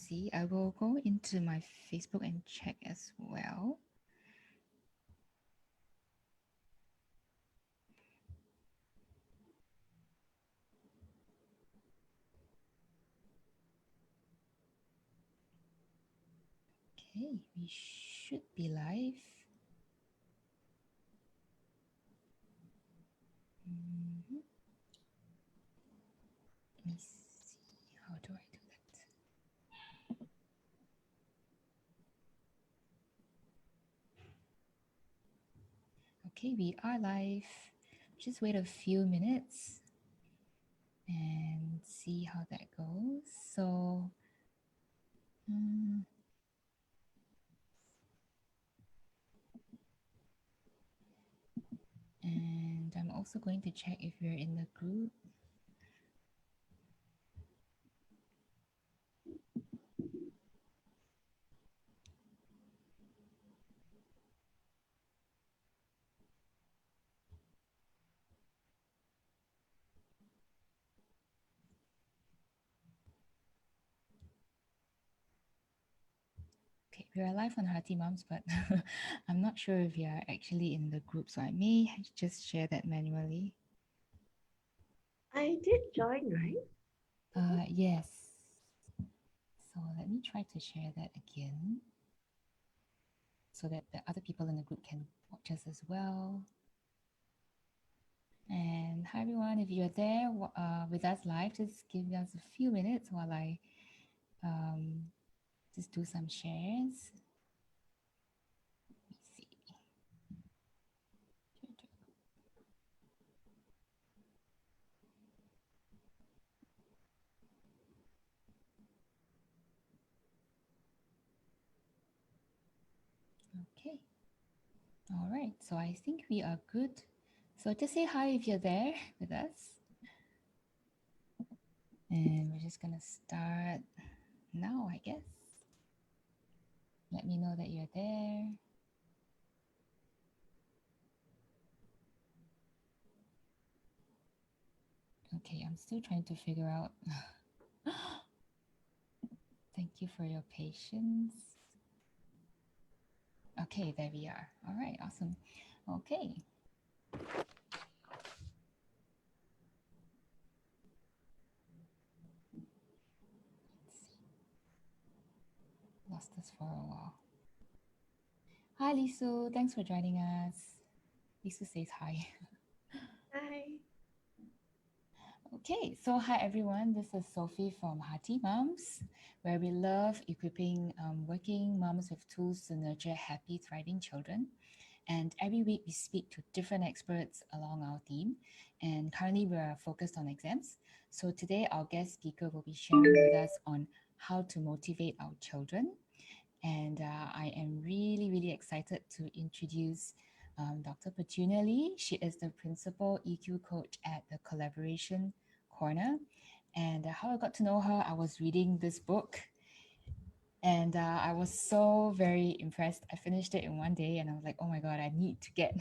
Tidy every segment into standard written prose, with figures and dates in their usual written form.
see. I will go into my Facebook and check as well. Okay, we should be live. Mhm. Let me see. How do I do that? Okay, we are live. Just wait a few minutes and see how that goes. So, and I'm also going to check if you're in the group. Okay, we are live on Hearty Moms, but I'm not sure if you are actually in the group, so I may just share that manually. I did join, right? Yes. So let me try to share that again so that the other people in the group can watch us as well. And hi everyone, if you're there with us live, just give us a few minutes while I just do some shares. Let me see. Okay. All right. So I think we are good. So just say hi if you're there with us. And we're just going to start now, I guess. Let me know that you're there. Okay, I'm still trying to figure out. Thank you for your patience. Okay, there we are. All right, awesome. Okay. Lost us for a while. Hi, Lisu. Thanks for joining us. Lisu says hi. Hi. Okay, so hi everyone. This is Sophie from Hearty Moms, where we love equipping working moms with tools to nurture happy, thriving children. And every week we speak to different experts along our team. And currently we are focused on exams. So today our guest speaker will be sharing with us on how to motivate our children. And I am really, really excited to introduce Dr. Petunia Lee. She is the principal EQ coach at the Collaboration Corner. And how I got to know her, I was reading this book and I was so very impressed. I finished it in one day and I was like, oh my God, I need to get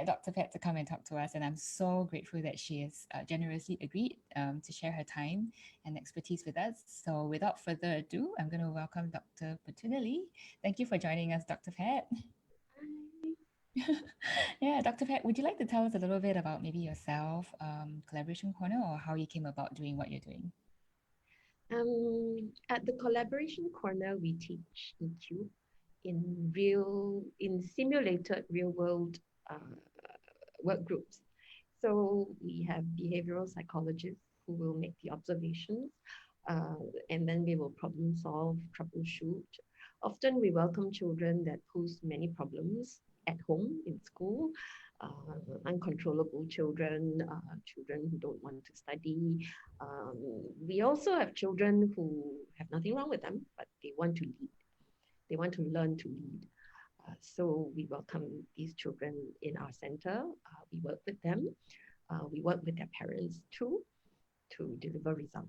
Dr. Pet to come and talk to us. And I'm so grateful that she has generously agreed to share her time and expertise with us. So without further ado, I'm going to welcome Dr. Petunia Lee. Thank you for joining us, Dr. Pet. Hi. Yeah, Dr. Pet, would you like to tell us a little bit about maybe yourself, Collaboration Corner, or how you came about doing what you're doing? At the Collaboration Corner, we teach EQ in simulated real world work groups. So we have behavioral psychologists who will make the observations, uh, and then we will problem solve, troubleshoot. Often we welcome children that pose many problems at home, in school, uncontrollable children, children who don't want to study. We also have children who have nothing wrong with them, but they want to lead. They want to learn to lead. So we welcome these children in our center. We work with them. We work with their parents too to deliver results.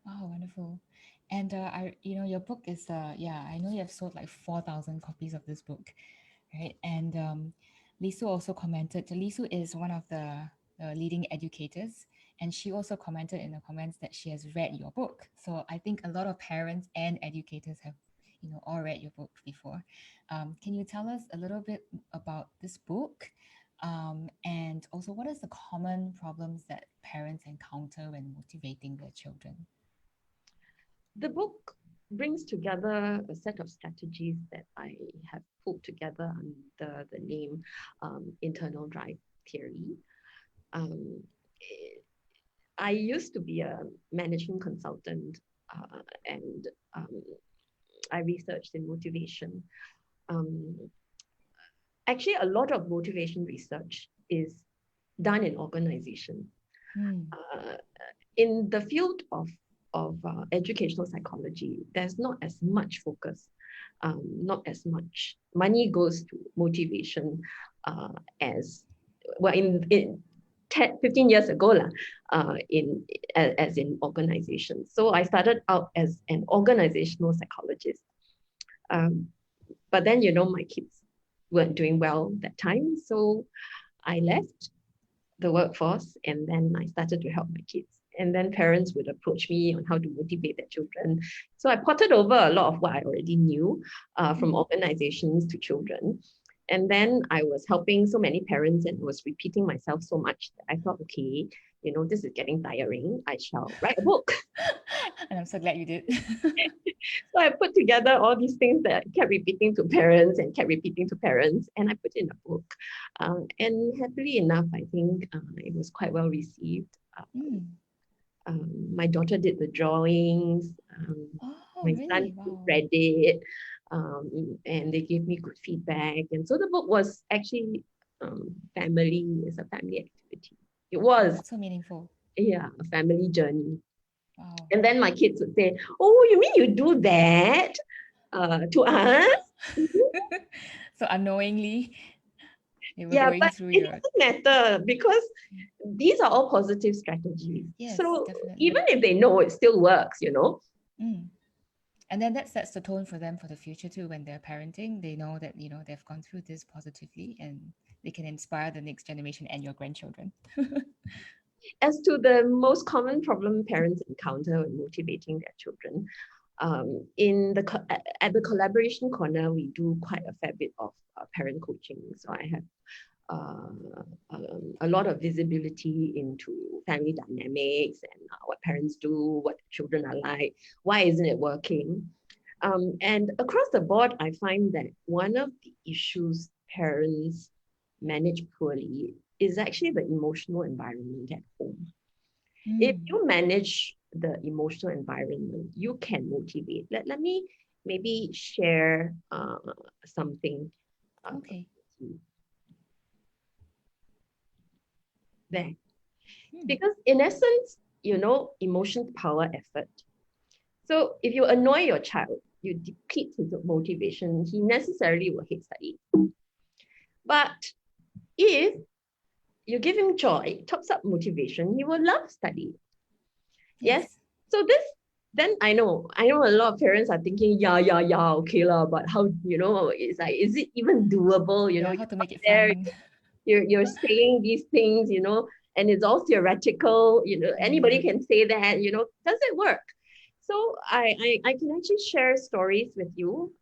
Oh, wonderful. And your book is yeah, I know you have sold like 4,000 copies of this book, right? And Lisu also commented. Lisu is one of the leading educators And she also commented in the comments that she has read your book. So I think a lot of parents and educators have, all read your book before. Can you tell us a little bit about this book? And also, what is the common problems that parents encounter when motivating their children? The book brings together a set of strategies that I have pulled together under the name internal drive theory. Um, I used to be a management consultant, and I researched in motivation. Um, Actually, a lot of motivation research is done in organizations. Mm, Uh, in the field of educational psychology, there's not as much focus, not as much money goes to motivation as well in 10, 15 years ago as in organizations. So I started out as an organizational psychologist. Um, but then, my kids weren't doing well that time. So I left the workforce and then I started to help my kids. And then parents would approach me on how to motivate their children. So I potted over a lot of what I already knew from mm, organizations to children. And then I was helping so many parents and was repeating myself so much that I thought, okay, this is getting tiring. I shall write a book. and I'm so glad you did. So I put together all these things that I kept repeating to parents and kept repeating to parents, and I put in a book. And happily enough, I think it was quite well received. Mm. My daughter did the drawings. Oh, My son really? Wow. read it, and they gave me good feedback. And so the book was actually family. It's a family activity. It Oh, was, that's so meaningful. yeah, a family journey. Wow. And then my kids would say, "Oh, you mean you do that to us?" So unknowingly, they were Yeah, going but through it your. doesn't matter because these are all positive strategies. Yes, So definitely. even if they know, it still works. Mm. And then that sets the tone for them for the future too. When they're parenting, they know that, they've gone through this positively and they can inspire the next generation and your grandchildren. As to the most common problem parents encounter when motivating their children, at the collaboration corner, we do quite a fair bit of parent coaching. So I have a lot of visibility into family dynamics and what parents do, what children are like, why isn't it working? And across the board, I find that one of the issues parents manage poorly is actually the emotional environment at home. If Mm. you manage the emotional environment, you can motivate. Let me maybe share something uh, Okay. there. Mm. Because in essence, emotions power effort. So if you annoy your child, you deplete his motivation, he necessarily will hate study. But if you give him joy, tops up motivation, he will love study. Yes. Yes. So then I know a lot of parents are thinking, yeah, okay lah, but how, it's like, is it even doable? Yeah, how You're to up make it there, fun. you're saying these things, and it's all theoretical, anybody Mm. can say that, does it work? So I can actually share stories with you.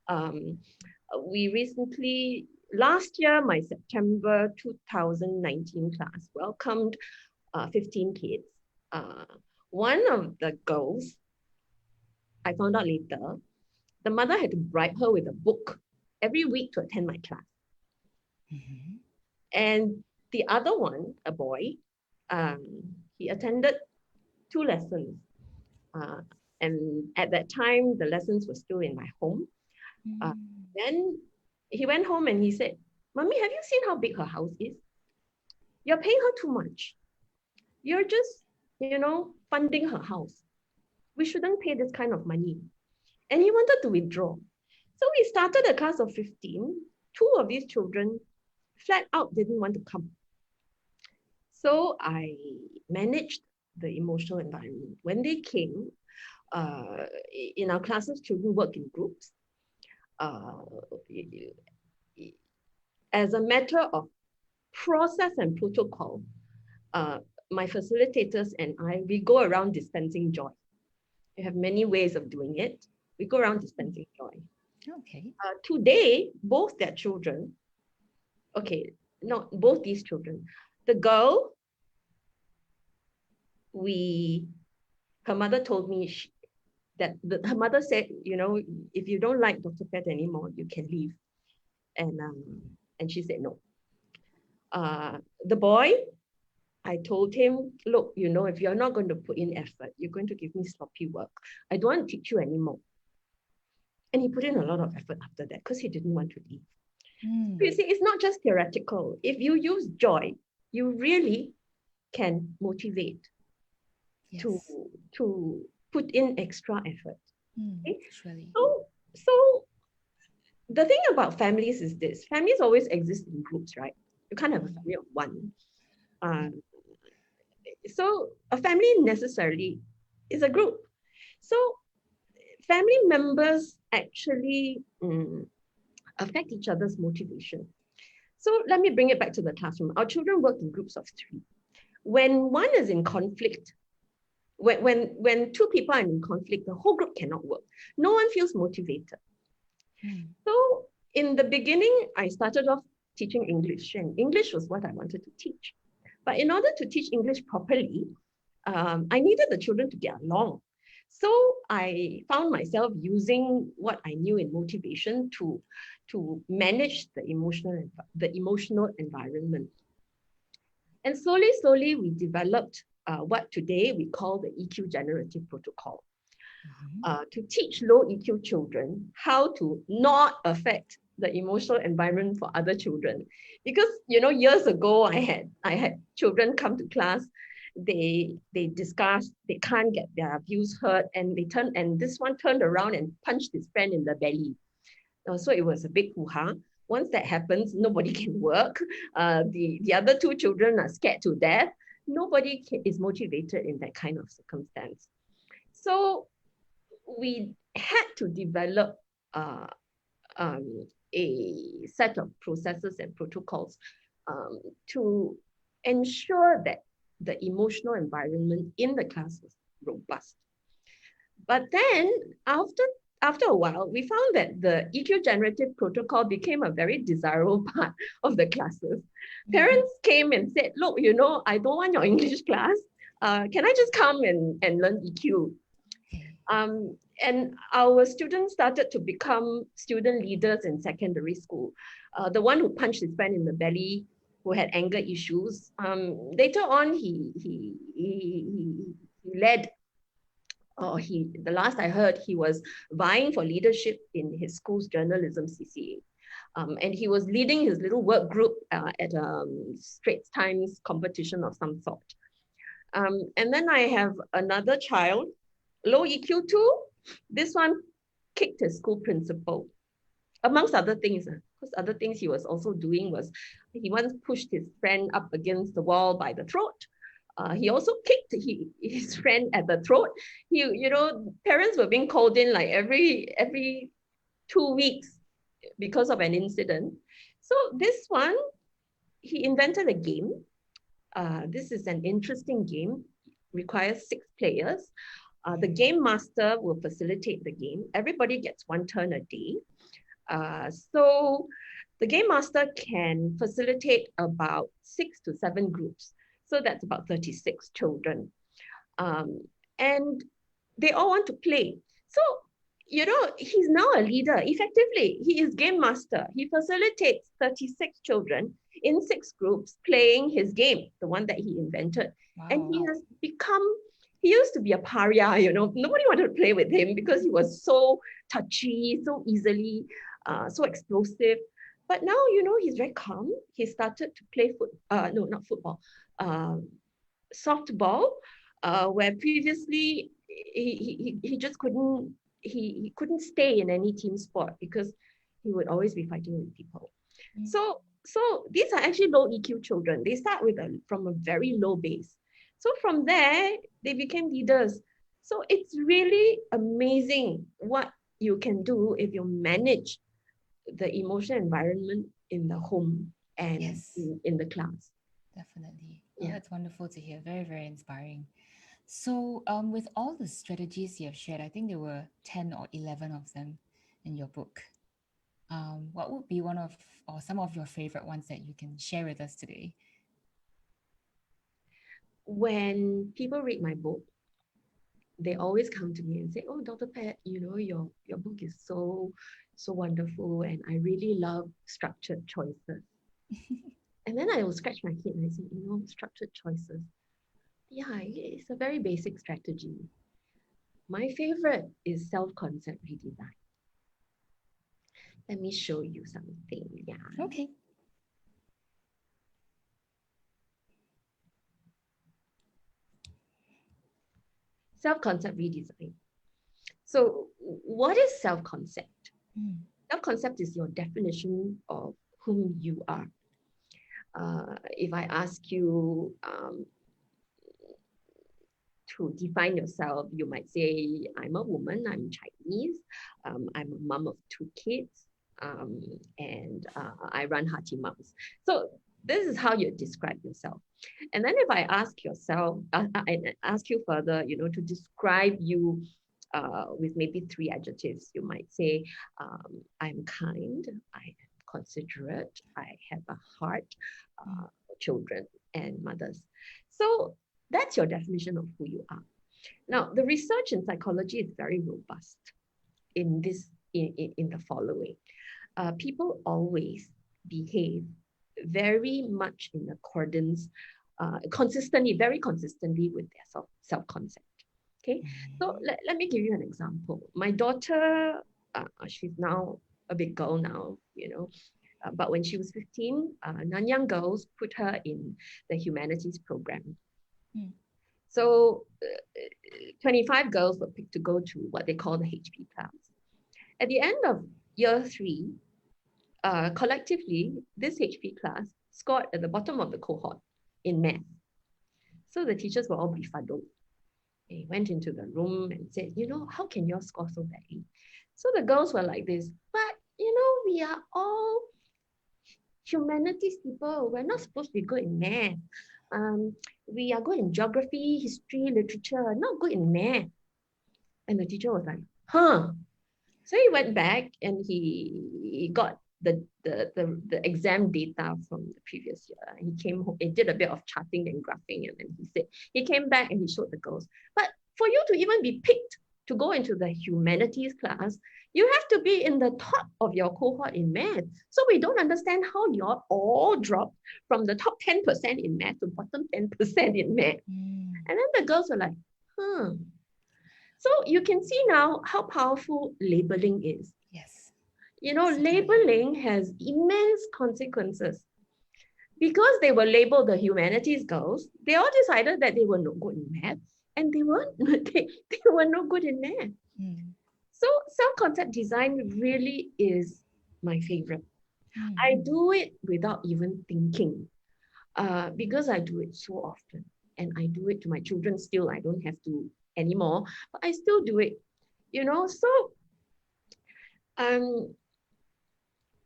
We recently, last year, my September 2019 class welcomed 15 kids. Uh, One of the girls, I found out later, the mother had to bribe her with a book every week to attend my class. Mhm. And the other one, a boy, he attended 2 lessons. Uh, and at that time, the lessons were still in my home. Uh, Mm. then he went home and he said, "Mommy, have you seen how big her house is? You're paying her too much. You're just, funding her house. We shouldn't pay this kind of money." And he wanted to withdraw. So we started a class of 15. Two of these children flat out didn't want to come. So I managed the emotional environment. When they came, in our classes, children work in groups. Uh, as a matter of process and protocol, uh, my facilitators and I, we go around dispensing joy. We have many ways of doing it. We go around dispensing joy. Okay. Today, both their children, okay, not both these children, the girl, her mother told me her mother said, if you don't like Dr. Pet anymore, you can leave. And she said no. The boy, I told him, look, if you're not going to put in effort, you're going to give me sloppy work. I don't want to teach you anymore. And he put in a lot of effort after that because he didn't want to leave. So you see, it's not just theoretical. If you use joy, you really can motivate to put in extra effort. Okay? Surely. So the thing about families is this. Families always exist in groups, right? You can't have a family of one. So a family necessarily is a group. So family members actually affect each other's motivation. So let me bring it back to the classroom. Our children work in groups of 3. When one is in conflict, when 2 people are in conflict, the whole group cannot work. No one feels motivated. So in the beginning, I started off teaching English, and English was what I wanted to teach. But in order to teach English properly, I needed the children to get along. So I found myself using what I knew in motivation to manage the emotional environment. And slowly we developed what today we call the EQ generative protocol. To teach low EQ children how to not affect the emotional environment for other children. Because years ago I had children come to class, they discussed, they can't get their views heard, and this one turned around and punched his friend in the belly. So it was a big hoo-ha. Once that happens, nobody can work. The other 2 children are scared to death. Nobody is motivated in that kind of circumstance. So we had to develop a set of processes and protocols to ensure that the emotional environment in the class was robust. But then after a while, we found that the EQ generative protocol became a very desirable part of the classes. Parents came and said, look, I don't want your English class. Can I just come and learn EQ? And our students started to become student leaders in secondary school. The one who punched his friend in the belly, who had anger issues, later on he led, the last I heard, he was vying for leadership in his school's journalism CCA. And he was leading his little work group at a Straits Times competition of some sort. And then I have another child, low EQ too. This one kicked his school principal, amongst other things. Because other things he was also doing was, he once pushed his friend up against the wall by the throat. He also kicked his friend at the throat. Parents were being called in like every 2 weeks because of an incident. So this one, he invented a game. This is an interesting game, requires 6 players. The game master will facilitate the game. Everybody gets 1 turn a day. So the game master can facilitate about 6 to 7 groups. So that's about 36 children. And they all want to play. So, he's now a leader. Effectively, he is game master. He facilitates 36 children in 6 groups playing his game, the one that he invented. Wow. And he has become, he used to be a pariah, nobody wanted to play with him because he was so touchy, so easily, so explosive. But now, he's very calm. He started to play softball, where previously he just couldn't, he couldn't stay in any team sport because he would always be fighting with people. So these are actually low EQ children. They start from a very low base. So from there, they became leaders. So it's really amazing what you can do if you manage the emotional environment in the home and in the class. Definitely. Oh, Yeah. that's wonderful to hear. Very, very inspiring. So, with all the strategies you have shared, I think there were 10 or 11 of them in your book. What would be one of or some of your favorite ones that you can share with us today? When people read my book, they always come to me and say, "Oh, Dr. Pat, your book is so wonderful, and I really love structured choices." And then I will scratch my head and I say, structured choices. Yeah, it's a very basic strategy. My favorite is self-concept redesign. Let me show you something. Yeah. Okay. Self-concept redesign. So, what is self-concept? Mm, Self-concept is your definition of whom you are. If I ask you to define yourself, you might say, I'm a woman, I'm Chinese, I'm a mom of two kids, and I run Hearty Moms. So this is how you describe yourself. And then if I ask yourself, I ask you further, to describe you with maybe three adjectives, you might say, I'm kind, I am considerate, I have a heart, mm, for children and mothers. So that's your definition of who you are. Now, the research in psychology is very robust in this in the following. People always behave very much in accordance, consistently, very consistently with their self-concept. Okay, so mm, let me give you an example. My daughter, she's now a big girl now, but when she was 15, Nanyang girls put her in the humanities program. mm, So 25 girls were picked to go to what they call the HP class. At the end of year three, collectively, this HP class scored at the bottom of the cohort in math. So the teachers were all befuddled. They went into the room and said, how can you all score so badly? So the girls were like this, but we are all humanities people. We're not supposed to be good in math. We are good in geography, history, literature, not good in math. And the teacher was like, huh. So he went back and he got the exam data from the previous year. He came home, he did a bit of charting and graphing, and then he said, he came back and he showed the girls. But for you to even be picked to go into the humanities class, you have to be in the top of your cohort in math. So we don't understand how you're all dropped from the top 10% in math to bottom 10% in math. mm. And then the girls were like, huh. So you can see now how powerful labeling is. Yes, certainly. Labeling has immense consequences. Because they were labeled the humanities girls, they all decided that they were no good in math, and they weren't. They were no good in math. Mm, So self-concept design really is my favorite. mm, I do it without even thinking, because I do it so often, and I do it to my children still. I don't have to anymore, but I still do it. So um,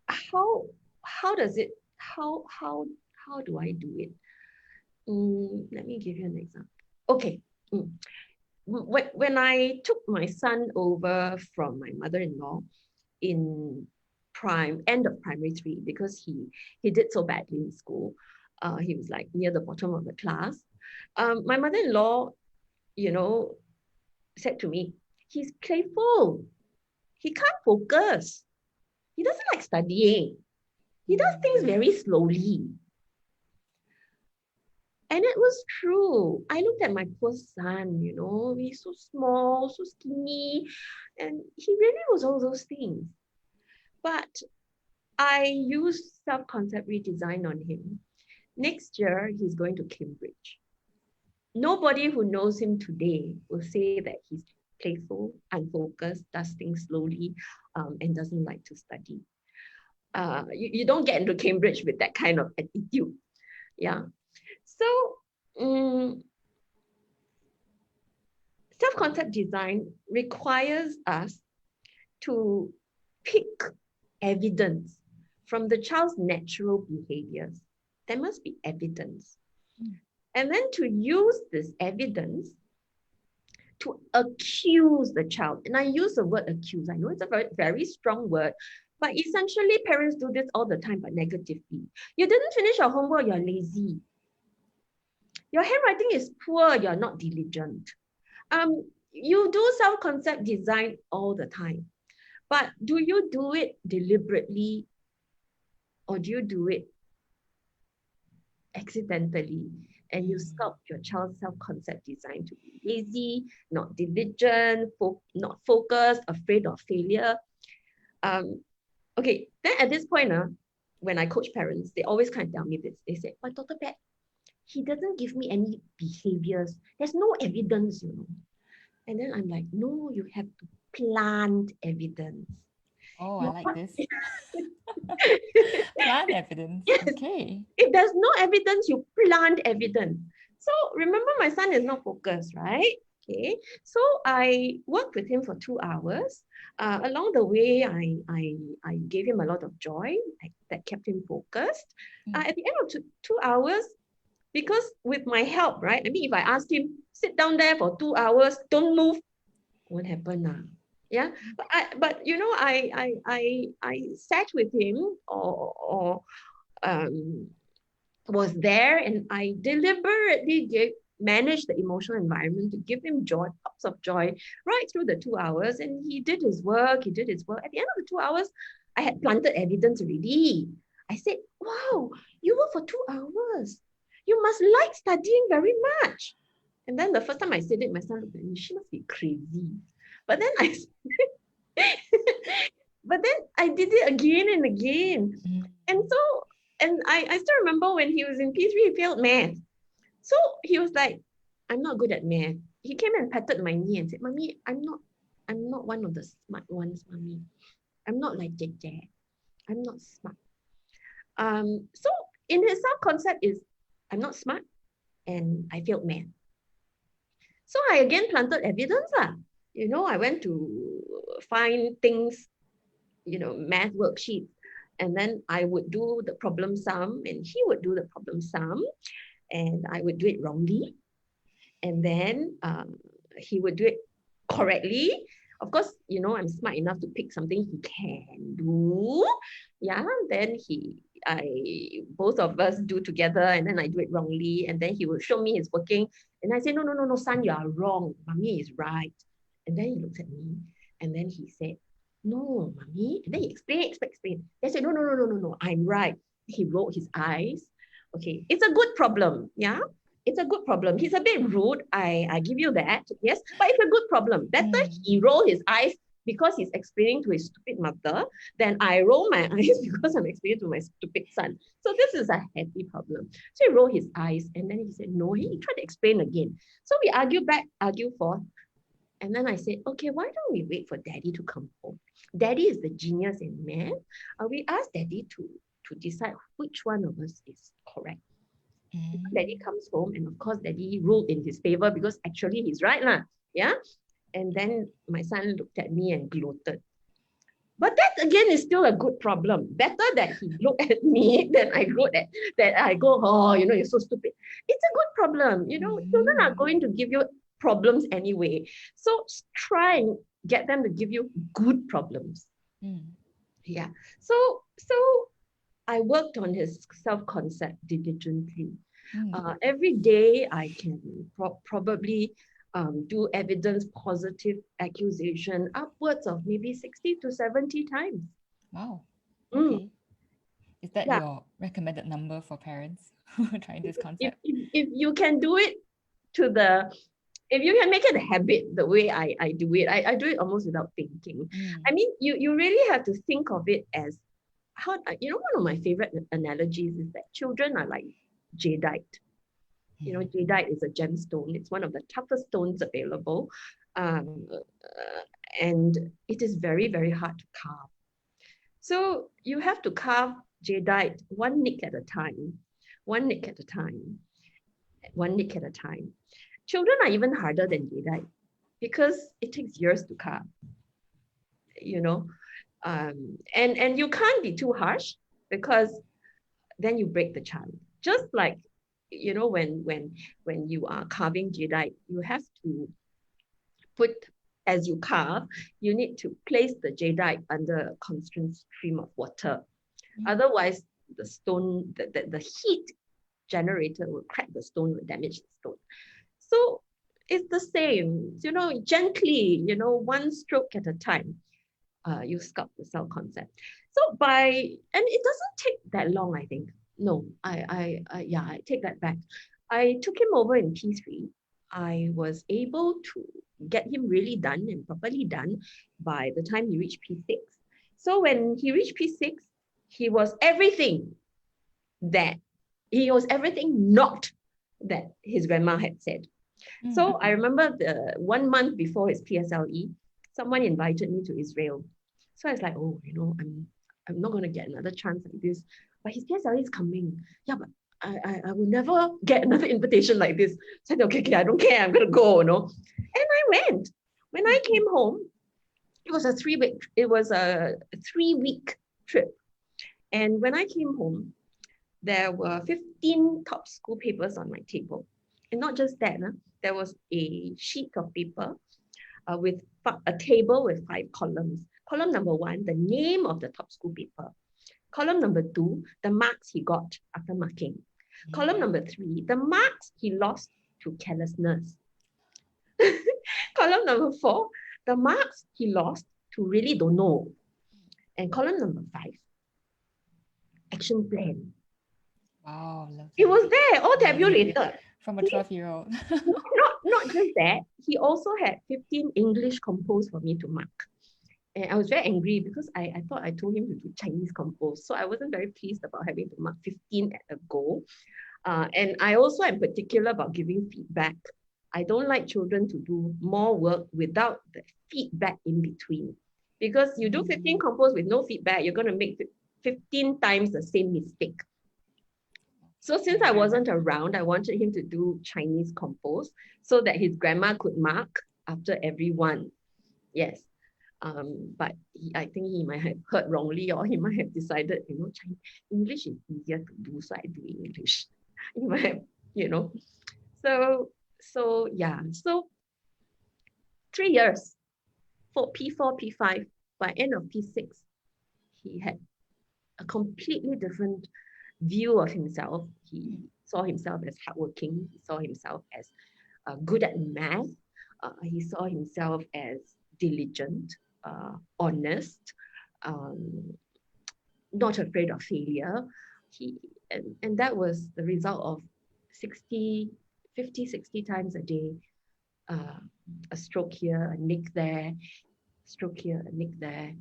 how does it? How do I do it? Let me give you an example. Okay. When I took my son over from my mother-in-law in end of primary three, because he did so badly in school, he was like near the bottom of the class. My mother-in-law, you know, said to me, he's playful. He can't focus. He doesn't like studying. He does things mm, very slowly. And it was true. I looked at my poor son, he's so small, so skinny, and he really was all those things. But I used self-concept redesign on him. Next year, he's going to Cambridge. Nobody who knows him today will say that he's playful, unfocused, does things slowly, and doesn't like to study. You don't get into Cambridge with that kind of attitude. Yeah. So, self-concept design requires us to pick evidence from the child's natural behaviors. There must be evidence. mm. and then to use this evidence to accuse the child. And I use the word accuse. I know it's a very, very strong word, but essentially parents do this all the time, but negatively. You didn't finish your homework, you're lazy. Your handwriting is poor, you're not diligent. You do self-concept design all the time, but do you do it deliberately or do you do it accidentally? And you sculpt your child's self-concept design to be lazy, not diligent, not focused, afraid of failure. Okay, then at this point, when I coach parents, they always kind of tell me this. They say, but Dr. Pat, he doesn't give me any behaviors. There's no evidence, you know. And then I'm like, no, you have to plant evidence. Oh, I like this. Plant evidence. Yes. Okay. If there's no evidence, you plant evidence. So remember, my son is not focused, right? Okay. So I worked with him for 2 hours. Along the way, I gave him a lot of joy that kept him focused. At the end of 2 hours, because with my help, right? I mean, if I asked him, sit down there for 2 hours, don't move, what happened now? Yeah, but you know, I sat with him or was there, and I deliberately managed the emotional environment to give him joy, pops of joy, right through the 2 hours. And he did his work. At the end of the 2 hours, I had planted evidence already. I said, wow, you worked for 2 hours. You must like studying very much. And then the first time I said it, my son looked at me, she must be crazy. But then I did it again and again. And so, and I still remember when he was in P3, he failed math. So he was like, I'm not good at math. He came and patted my knee and said, Mommy, I'm not one of the smart ones, Mommy. I'm not like JJ. I'm not smart. So in his self-concept is, I'm not smart and I failed math. So I again planted evidence. You know, I went to find things, you know, math worksheets, and then I would do the problem sum and he would do the problem sum, and I would do it wrongly. And then he would do it correctly. Of course, you know, I'm smart enough to pick something he can do. Yeah, then both of us do together, and then I do it wrongly, and then he will show me his working, and I say, no, son, you are wrong. Mommy is right. And then he looks at me, and then he said, no, Mommy. And then he explained. I said, no, I'm right. He rolled his eyes. Okay, it's a good problem. Yeah, it's a good problem. He's a bit rude. I give you that. Yes, but it's a good problem. Better he roll his eyes because he's explaining to his stupid mother than I roll my eyes because I'm explaining to my stupid son. So this is a happy problem. So he rolled his eyes, and then he said, no, he tried to explain again. So we argue back, argue forth. And then I said, okay, why don't we wait for Daddy to come home? Daddy is the genius in math. We ask Daddy to decide which one of us is correct. Daddy comes home, and of course, Daddy ruled in his favor because actually he's right, lah. Yeah. And then my son looked at me and gloated. But that again is still a good problem. Better that he looked at me than I gloat at that I go, oh, you know, you're so stupid. It's a good problem. You know, children are going to give you problems anyway. So try and get them to give you good problems. Yeah. So I worked on his self-concept diligently. Every day I can probably do evidence positive accusation upwards of maybe 60 to 70 times. Wow. Okay. Is that your recommended number for parents trying this concept? If you can do it if you can make it a habit the way I do it, I do it almost without thinking. I mean, you really have to think of it as one of my favorite analogies is that children are like jadeite. You know, jadeite is a gemstone. It's one of the toughest stones available. And it is very, very hard to carve. So you have to carve jadeite one nick at a time, one nick at a time, one nick at a time. Children are even harder than jadeite because it takes years to carve, you know. And you can't be too harsh because then you break the child. Just like you know, when you are carving jadeite, you have to put, as you carve, you need to place the jadeite under a constant stream of water. Otherwise, the stone, the heat generated will crack the stone, will damage the stone. So it's the same, you know, gently, you know, one stroke at a time, you sculpt the cell concept. So and it doesn't take that long, I think. No, yeah, I take that back. I took him over in P3. I was able to get him really done and properly done by the time he reached P6. So when he reached P6, he was everything not that his grandma had said. So I remember the 1 month before his PSLE, someone invited me to Israel. So I was like, oh, you know, I'm not going to get another chance like this. But his PSLE is coming. Yeah, but I will never get another invitation like this. So I said, okay, I don't care. I'm going to go, you know. And I went. When I came home, it was a 3-week trip. And when I came home, there were 15 top school papers on my table. And not just that, there was a sheet of paper with a table with 5 columns. Column number 1, the name of the top school paper. Column number 2, the marks he got after marking. Column number 3, the marks he lost to carelessness. Column number 4, the marks he lost to really don't know. And column number 5, action plan. Wow, lovely. It was there, all tabulated. From a 12-year-old. not just that, he also had 15 English compose for me to mark. And I was very angry because I thought I told him to do Chinese compose. So I wasn't very pleased about having to mark 15 at a go. And I also am particular about giving feedback. I don't like children to do more work without the feedback in between. Because you do 15 compose with no feedback, you're going to make 15 times the same mistake. So since I wasn't around, I wanted him to do Chinese compose so that his grandma could mark after every one. Yes. But I think he might have heard wrongly, or he might have decided, you know, English is easier to do, so I do English. He might have, you know. So yeah. So 3 years for P4, P5. By end of P6, he had a completely different view of himself. He saw himself as hardworking. He saw himself as good at math. He saw himself as diligent, honest, not afraid of failure. And that was the result of 50, 60 times a day. A stroke here, a nick there, stroke here, a nick there.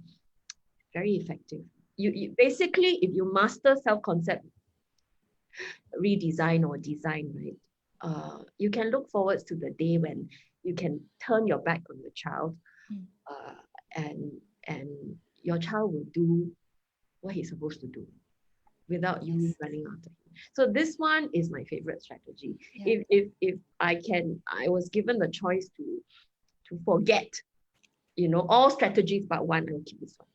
Very effective. You basically, if you master self-concept redesign or design, right, you can look forward to the day when you can turn your back on the child, and your child will do what he's supposed to do without you running after him. So this one is my favorite strategy. Yeah. If I was given the choice to forget, you know, all strategies but one, I'll keep this one.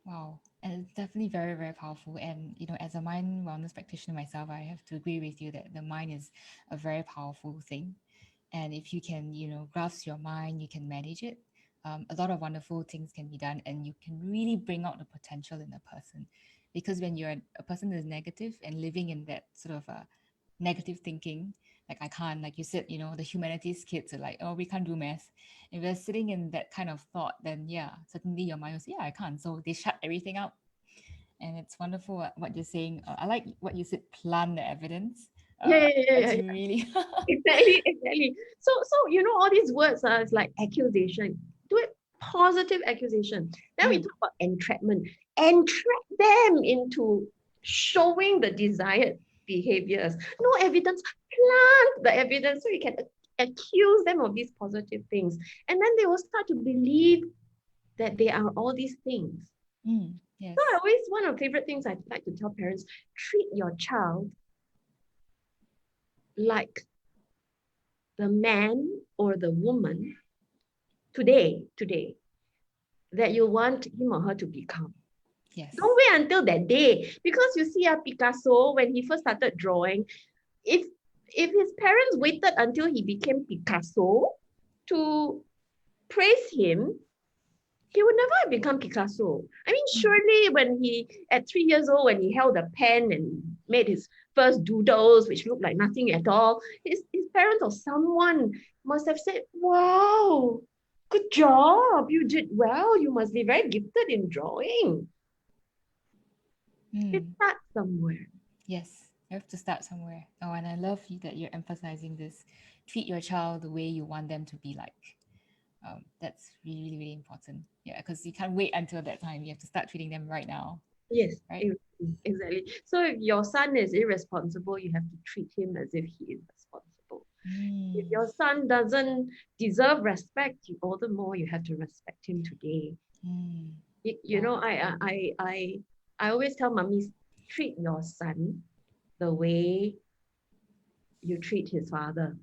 Wow. And it's definitely very, very powerful. And, you know, as a mind wellness practitioner myself, I have to agree with you that the mind is a very powerful thing. And if you can, you know, grasp your mind, you can manage it. A lot of wonderful things can be done, and you can really bring out the potential in a person. Because when you're a person that is negative and living in that sort of negative thinking, like I can't, like you said, you know, the humanities kids are like, oh, we can't do math. If they're sitting in that kind of thought, then yeah, certainly your mind will say, yeah, I can't. So they shut everything out. And it's wonderful what you're saying. I like what you said, plant the evidence. It's really exactly. So you know, all these words are like accusation. Do it positive accusation. Then we talk about entrapment. Entrap them into showing the desired behaviors. No evidence, plant the evidence so you can accuse them of these positive things. And then they will start to believe that they are all these things. Yes. So one of the favorite things I like to tell parents, treat your child like the man or the woman today that you want him or her to become. Yes. Don't wait until that day, because you see Picasso, when he first started drawing, if his parents waited until he became Picasso to praise him, he would never have become Picasso. I mean, Mm. surely when he, at 3 years old, when he held a pen and made his first doodles, which looked like nothing at all, his parents or someone must have said, wow, good job, you did well, you must be very gifted in drawing. It Mm. starts somewhere. Yes, you have to start somewhere. Oh, and I love that you're emphasizing this. Treat your child the way you want them to be like. That's really, really important. Yeah, because you can't wait until that time. You have to start treating them right now, Yes, right? exactly. So if your son is irresponsible, you have to treat him as if he is responsible. If Mm. your son doesn't deserve respect, all the more you have to respect him today. Mm. You know, Wow. I always tell mummies, treat your son the way you treat his father.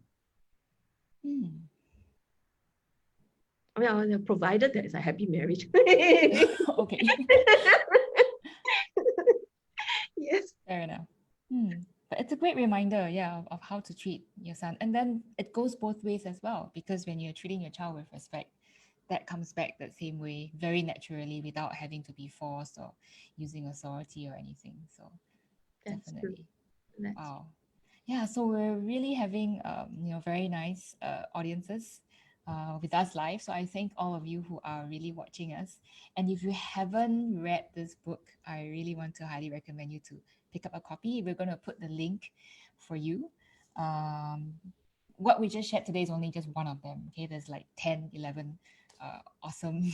Mm. I mean, provided that it's a happy marriage. Okay. Yes, Fair enough. Hmm. But it's a great reminder, yeah, of how to treat your son. And then it goes both ways as well, because when you're treating your child with respect, that comes back that same way very naturally without having to be forced or using authority or anything. So that's true. definitely. That's Wow. Yeah, so we're really having very nice audiences with us live. So I thank all of you who are really watching us. And if you haven't read this book, I really want to highly recommend you to pick up a copy. We're going to put the link for you. Um, what we just shared today is only just one of them. Okay, there's like 10, 11 awesome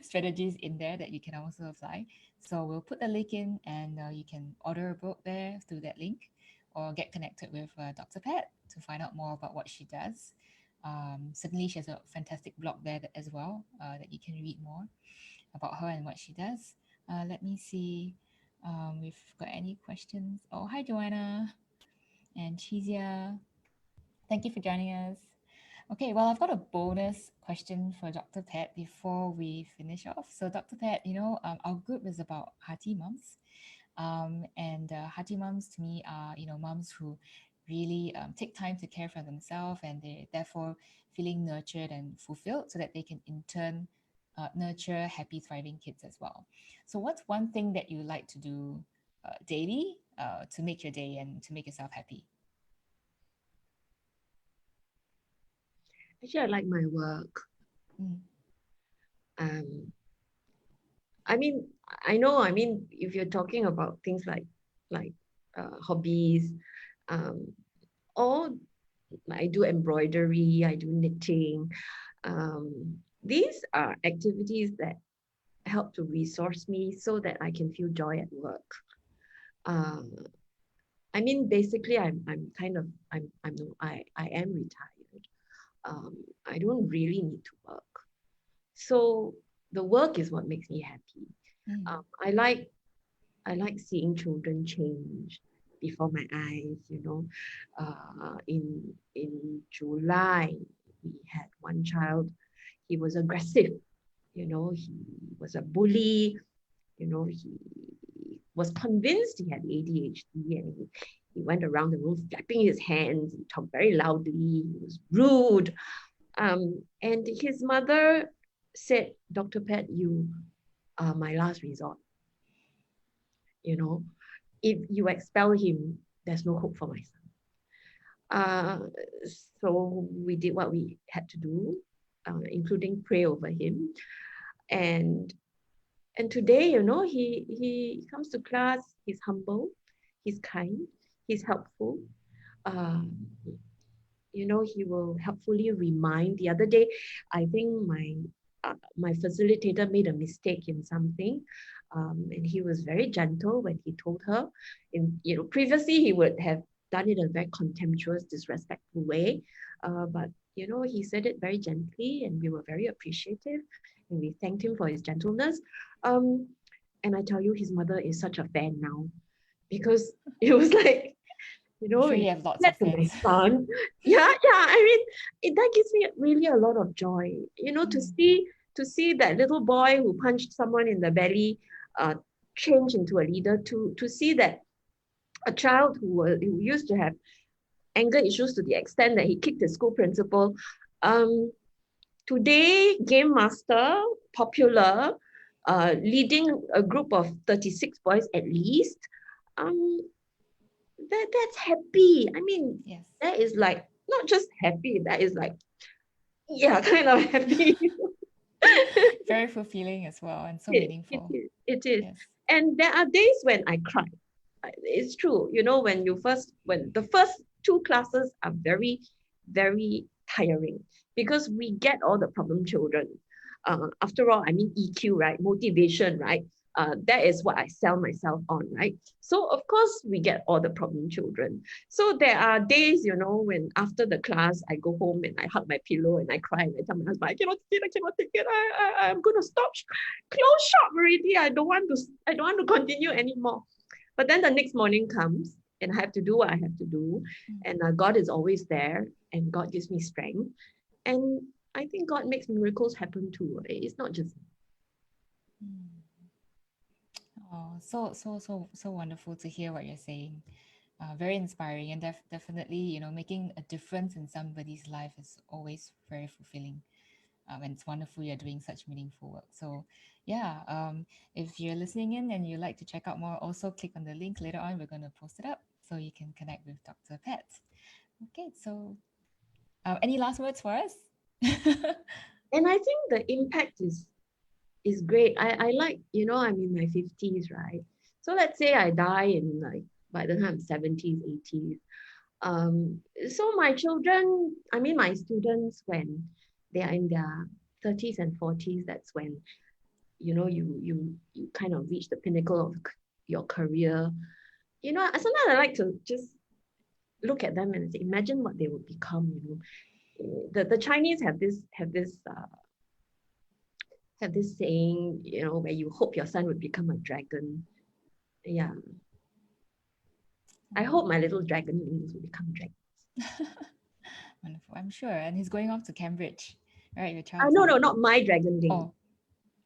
strategies in there that you can also apply. So we'll put the link in, and you can order a book there through that link, or get connected with Dr. Pat to find out more about what she does. Certainly, she has a fantastic blog there as well that you can read more about her and what she does. Let me see if we've got any questions. Oh, hi, Joanna and Chizia. Thank you for joining us. Okay, well, I've got a bonus question for Dr. Pat before we finish off. So, Dr. Pat, our group is about Hearty moms. And Hearty moms to me are, moms who really take time to care for themselves, and they're therefore feeling nurtured and fulfilled so that they can in turn nurture happy, thriving kids as well. So, what's one thing that you like to do daily to make your day and to make yourself happy? actually I like my work. Mm. Um, I mean, I know. I mean, if you're talking about things like hobbies, um, all I do embroidery, I do knitting. These are activities that help to resource me so that I can feel joy at work. Uh, I mean, basically, I'm kind of I'm no, I am retired. I don't really need to work, so the work is what makes me happy. Mm. Um, I like seeing children change before my eyes. In July, we had one child. He was aggressive. He was a bully. He was convinced he had ADHD, and he went around the room flapping his hands. He talked very loudly. He was rude. And his mother said, Dr. Pat, you are my last resort. You know, if you expel him, there's no hope for my son. Uh, so we did what we had to do, including pray over him. And today, he comes to class. He's humble, he's kind, he's helpful. Um, he will helpfully remind. The other day, I think my facilitator made a mistake in something, and he was very gentle when he told her. Previously he would have done it in a very contemptuous, disrespectful way, but he said it very gently, and we were very appreciative, and we thanked him for his gentleness. Um, and I tell you, his mother is such a fan now, because it was like, I'm sure you you have lots that of to my fans. son. Yeah. I mean, that gives me really a lot of joy. Mm. To see that little boy who punched someone in the belly, uh, change into a leader. To see that a child who used to have anger issues to the extent that he kicked the school principal. Um, Today, game master, popular, leading a group of 36 boys at least. Um, that's happy. I mean, Yes. that is like not just happy, that is like, yeah, kind of happy. Very fulfilling as well and so It meaningful. is. It is. Yes. And there are days when I cry. It's true. When the first two classes are very, very tiring because we get all the problem children. After all, I mean EQ, right? Motivation, right? That is what I sell myself on, right? So of course we get all the problem children. So there are days, when after the class I go home and I hug my pillow and I cry and I tell my husband, I cannot take it. I'm gonna stop, close shop already. I don't want to continue anymore. But then the next morning comes and I have to do what I have to do. Mm. And God is always there and God gives me strength. And I think God makes miracles happen too. It's not just. Mm. Oh, so wonderful to hear what you're saying. Very inspiring and definitely, making a difference in somebody's life is always very fulfilling. And it's wonderful you're doing such meaningful work. So, yeah, if you're listening in and you'd like to check out more, also click on the link later on. We're going to post it up so you can connect with Dr. Pet. Okay, so any last words for us? And I think the impact is great. I like, I'm in my 50s, right? So let's say I die in like by the time I'm 70s, 80s. So my children, I mean my students, when they are in their 30s and 40s, that's when you kind of reach the pinnacle of your career. Sometimes I like to just look at them and say, imagine what they would become. The Chinese have this saying, where you hope your son would become a dragon. Yeah, I hope my little dragonlings will become dragons. Wonderful, I'm sure. And he's going off to Cambridge, right? Your child's No, going. no, not my dragonling. Oh,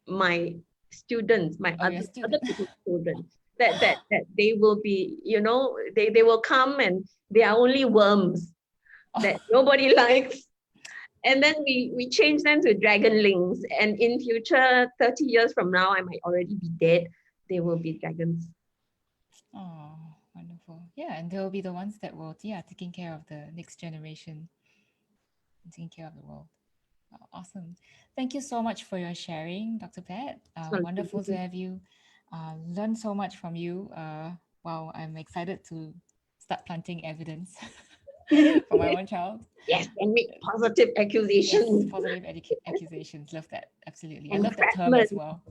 My students, my oh, your other student. people's children. That they will be, they will come and they are only worms Oh, that nobody likes. And then we change them to dragonlings. And in future, 30 years from now, I might already be dead. They will be dragons. oh, wonderful. Yeah, and they'll be the ones that will, yeah, taking care of the next generation, taking care of the world. Oh, awesome. Thank you so much for your sharing, Dr. Pat. So Wonderful to have you. Learn so much from you. Wow, I'm excited to start planting evidence for my own child. yes, and make positive Yes, accusations. positive accusations. Love that. Absolutely. I love that term as Entrapment. well.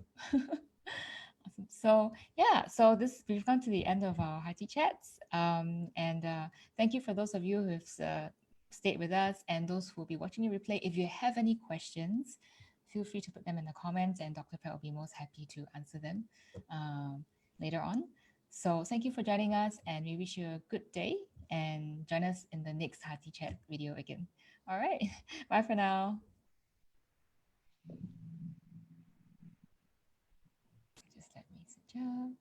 Awesome. So yeah, so this we've come to the end of our Hearty chats. And thank you for those of you who've stayed with us and those who will be watching the replay. If you have any questions, feel free to put them in the comments, and Dr. Pet will be most happy to answer them later on. So thank you for joining us, and we wish you a good day. And join us in the next Hearty chat video again. All right, bye for now. Just let me switch up.